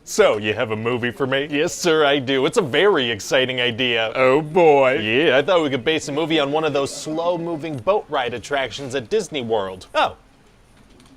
So, you have a movie for me? Yes, sir, I do. It's a very exciting idea. Oh boy. Yeah, I thought we could base a movie on one of those slow-moving boat ride attractions at Disney World. Oh.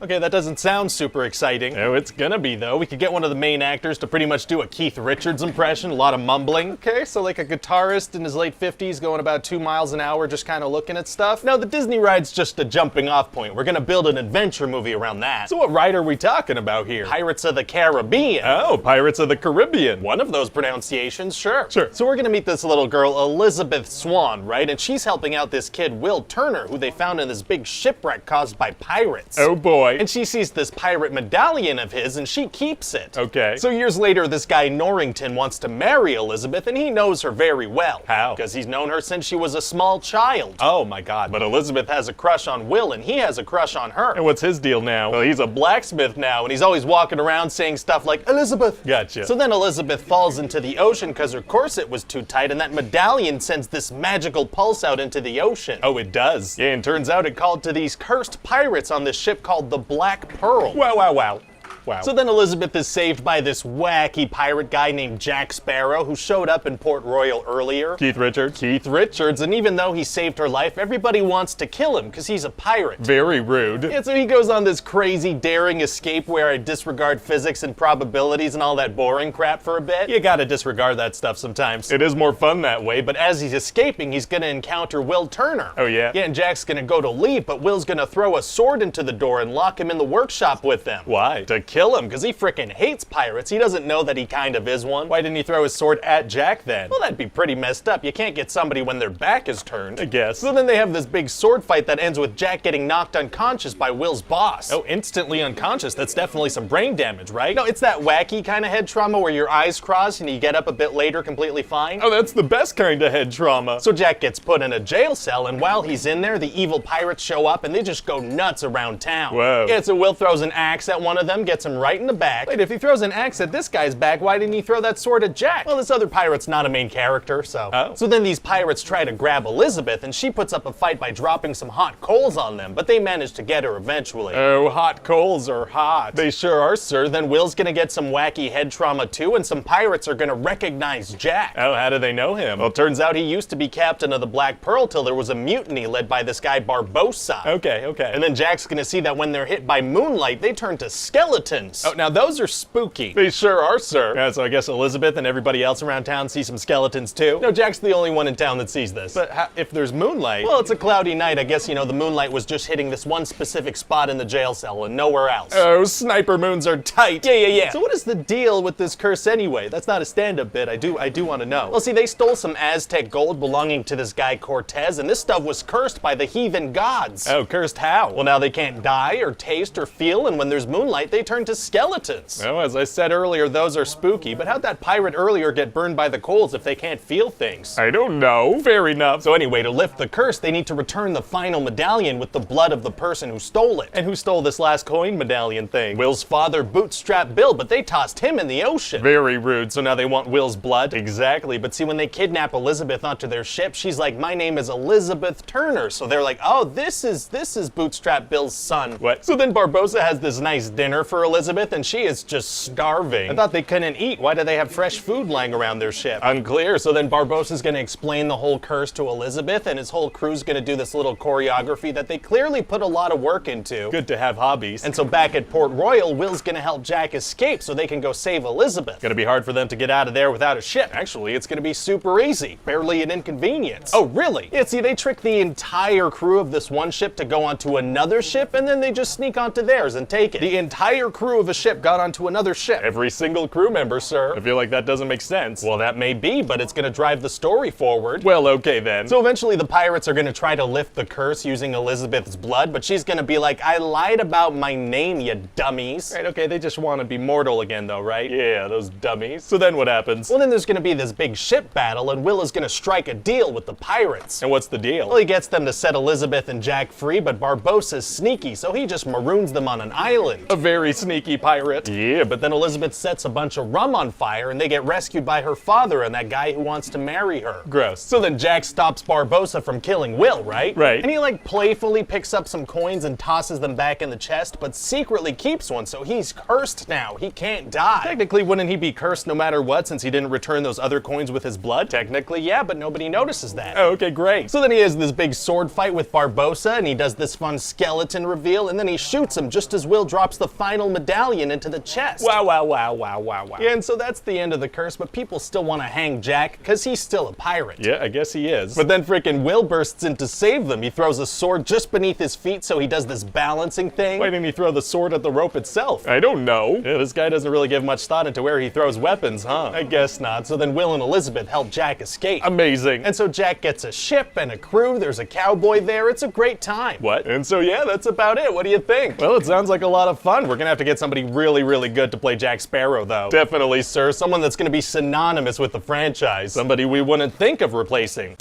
Okay, that doesn't sound super exciting. Oh, it's gonna be, though. We could get one of the main actors to pretty much do a Keith Richards impression, a lot of mumbling. Okay, so like a guitarist in his late 50s going about 2 miles an hour just kind of looking at stuff. No, the Disney ride's just a jumping off point. We're gonna build an adventure movie around that. So what ride are we talking about here? Pirates of the Caribbean. Oh, Pirates of the Caribbean. One of those pronunciations, sure. Sure. So we're gonna meet this little girl, Elizabeth Swan, right? And she's helping out this kid, Will Turner, who they found in this big shipwreck caused by pirates. Oh boy. And she sees this pirate medallion of his and she keeps it. Okay. So years later, this guy Norrington wants to marry Elizabeth and he knows her very well. How? Because he's known her since she was a small child. Oh my god. But Elizabeth has a crush on Will and he has a crush on her. And what's his deal now? Well, he's a blacksmith now and he's always walking around saying stuff like, Elizabeth. Gotcha. So then Elizabeth falls into the ocean because her corset was too tight and that medallion sends this magical pulse out into the ocean. Oh, it does? Yeah, and turns out it called to these cursed pirates on this ship called the Black Pearl. Wow, wow, wow. Wow. So then Elizabeth is saved by this wacky pirate guy named Jack Sparrow who showed up in Port Royal earlier. Keith Richards. Keith Richards, and even though he saved her life, everybody wants to kill him because he's a pirate. Very rude. Yeah, so he goes on this crazy daring escape where I disregard physics and probabilities and all that boring crap for a bit. You gotta disregard that stuff sometimes. It is more fun that way, but as he's escaping, he's gonna encounter Will Turner. Oh yeah? Yeah, and Jack's gonna go to leave, but Will's gonna throw a sword into the door and lock him in the workshop with them. Why? To kill him, because he frickin' hates pirates. He doesn't know that he kind of is one. Why didn't he throw his sword at Jack then? Well, that'd be pretty messed up. You can't get somebody when their back is turned, I guess. So then they have this big sword fight that ends with Jack getting knocked unconscious by Will's boss. Oh, instantly unconscious. That's definitely some brain damage, right? No, it's that wacky kind of head trauma where your eyes cross and you get up a bit later completely fine. Oh, that's the best kind of head trauma. So Jack gets put in a jail cell, and while he's in there, the evil pirates show up and they just go nuts around town. Whoa. Yeah, so Will throws an axe at one of them, gets him right in the back. Wait, if he throws an axe at this guy's back, why didn't he throw that sword at Jack? Well, this other pirate's not a main character, so. Oh. So then these pirates try to grab Elizabeth, and she puts up a fight by dropping some hot coals on them, but they manage to get her eventually. Oh, hot coals are hot. They sure are, sir. Then Will's gonna get some wacky head trauma too, and some pirates are gonna recognize Jack. Oh, how do they know him? Well, turns out he used to be captain of the Black Pearl till there was a mutiny led by this guy Barbossa. Okay, okay. And then Jack's gonna see that when they're hit by moonlight, they turn to skeletons. Oh, now those are spooky. They sure are, sir. Yeah, so I guess Elizabeth and everybody else around town see some skeletons too. No, Jack's the only one in town that sees this. But if there's moonlight, well, it's a cloudy night. I guess, you know, the moonlight was just hitting this one specific spot in the jail cell and nowhere else. Oh, sniper moons are tight. Yeah. So what is the deal with this curse anyway? That's not a stand-up bit. I do want to know. Well, see, they stole some Aztec gold belonging to this guy Cortez, and this stuff was cursed by the heathen gods. Oh, cursed how? Well, now they can't die or taste or feel, and when there's moonlight, they turn to skeletons. Well, as I said earlier, those are spooky, but how'd that pirate earlier get burned by the coals if they can't feel things? I don't know. Fair enough. So anyway, to lift the curse, they need to return the final medallion with the blood of the person who stole it. And who stole this last coin medallion thing? Will's father, Bootstrap Bill, but they tossed him in the ocean. Very rude, so now they want Will's blood? Exactly, but see, when they kidnap Elizabeth onto their ship, she's like, my name is Elizabeth Turner, so they're like, oh, this is Bootstrap Bill's son. What? So then Barbossa has this nice dinner for Elizabeth, and she is just starving. I thought they couldn't eat. Why do they have fresh food lying around their ship? Unclear. So then Barbossa's gonna explain the whole curse to Elizabeth, and his whole crew's gonna do this little choreography that they clearly put a lot of work into. Good to have hobbies. And so back at Port Royal, Will's gonna help Jack escape so they can go save Elizabeth. Gonna be hard for them to get out of there without a ship. Actually, it's gonna be super easy. Barely an inconvenience. Oh, really? Yeah, see, they trick the entire crew of this one ship to go onto another ship, and then they just sneak onto theirs and take it. The entire crew of a ship got onto another ship. Every single crew member, sir. I feel like that doesn't make sense. Well, that may be, but it's gonna drive the story forward. Well, okay then. So eventually the pirates are gonna try to lift the curse using Elizabeth's blood, but she's gonna be like, I lied about my name, you dummies. Right, okay, they just want to be mortal again though, right? Yeah, those dummies. So then what happens? Well, then there's gonna be this big ship battle, and Will is gonna strike a deal with the pirates. And what's the deal? Well, he gets them to set Elizabeth and Jack free, but Barbossa's sneaky, so he just maroons them on an island. A very sneaky pirate. Yeah, but then Elizabeth sets a bunch of rum on fire and they get rescued by her father and that guy who wants to marry her. Gross. So then Jack stops Barbossa from killing Will, right? Right. And he like playfully picks up some coins and tosses them back in the chest, but secretly keeps one, so he's cursed now. He can't die. Technically, wouldn't he be cursed no matter what since he didn't return those other coins with his blood? Technically, yeah, but nobody notices that. Oh, okay, great. So then he has this big sword fight with Barbossa and he does this fun skeleton reveal and then he shoots him just as Will drops the final medallion into the chest. Wow, wow, wow, wow, wow, wow. Yeah, and so that's the end of the curse, but people still want to hang Jack because he's still a pirate. Yeah, I guess he is. But then frickin' Will bursts in to save them. He throws a sword just beneath his feet so he does this balancing thing. Why didn't he throw the sword at the rope itself? I don't know. Yeah, this guy doesn't really give much thought into where he throws weapons, huh? I guess not. So then Will and Elizabeth help Jack escape. Amazing. And so Jack gets a ship and a crew. There's a cowboy there. It's a great time. What? And so yeah, that's about it. What do you think? Well, it sounds like a lot of fun. We're gonna have to get somebody really, really good to play Jack Sparrow, though. Definitely, sir. Someone that's gonna be synonymous with the franchise. Somebody we wouldn't think of replacing.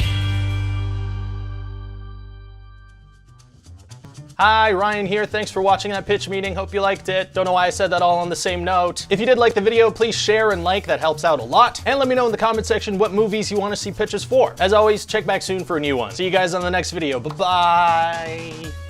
Hi, Ryan here. Thanks for watching that pitch meeting. Hope you liked it. Don't know why I said that all on the same note. If you did like the video, please share and like. That helps out a lot. And let me know in the comment section what movies you want to see pitches for. As always, check back soon for a new one. See you guys on the next video. Bye-bye.